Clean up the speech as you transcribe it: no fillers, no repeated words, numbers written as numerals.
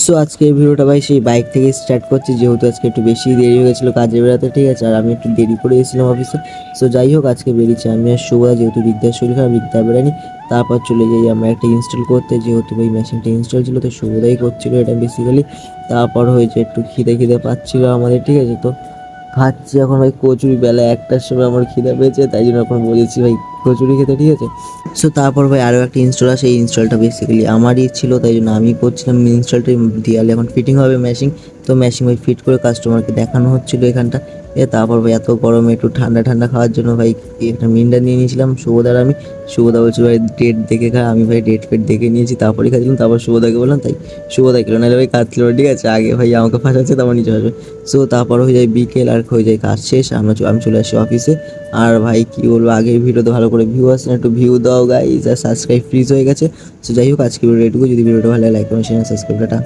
So আজকে এই ভিডিওটা ভাই সেই বাইক থেকে স্টার্ট করছি, যেহেতু আজকে একটু বেশি দেরি হয়ে গেছিলো কাজে বেরোতে, ঠিক আছে। আর আমি একটু দেরি করে এসেছিলাম অফিসে। সো যাই হোক, আজকে বেরিয়েছি আমি আর শুভা, যেহেতু বিদ্যার শরীর খারাপ, বিদ্যা বেরোয়নি। তারপর চলে যাই আমরা একটা ইনস্টল করতে, যেহেতু ওই মেশিনটা ইনস্টল ছিল, তো শুভদাই করছিল এটা বেসিক্যালি। তারপর হয়েছে একটু খিদে পাচ্ছিলো আমাদের, ঠিক আছে। তো খাচ্ছি এখন ভাই কচুরি, বেলা 1টার সময় আমার খিদে পেয়েছে, তাই জন্য এখন বলেছি ভাই কচুরি খেতে, ঠিক আছে। সো তারপর ভাই আরও একটা ইনস্টল আসে, এই ইনস্টলটা বেসিক্যালি আমারই ছিল, তাই জন্য আমি করছিলাম ইনস্টলটা। দেওয়ালে এখন ফিটিং হবে মেশিন, তো মেশিন ভাই ফিট করে কাস্টমারকে দেখানো হচ্ছিলো এখানটা। তারপর ভাই এত গরমে একটু ঠান্ডা খাওয়ার জন্য ভাই একটা মিন্ডা নিয়ে নিয়েছিলাম শুভদার আমি। শুভদা বলছি ভাই ডেট দেখে খা, আমি ভাই ডেট ফেট দেখে নিয়েছি, তারপরে খাচ্ছিলাম। তারপর শুভদাকে বললাম, তাই শুভদা খেলো, নাহলে ভাই খাচ্ছিল, ঠিক আছে। আগে ভাই আমাকে ফাঁসাচ্ছে, তারপর নিচে আসবে। সো তারপর হয়ে যায় বিকেল, আর হয়ে যায় কাজ শেষ, আমি চলে আসি অফিসে। আর ভাই কি বলবো, আগের ভিডিওতে ভালো করে ভিউ আসছে না, একটু ভিউ দাও গাইজ, আর সাবস্ক্রাইব ফ্রিজ হয়ে গেছে। সো যাই হোক, আজকে ভিডিও এটুকু। যদি ভিডিওটা ভালো লাগে like comment share subscribe, tata.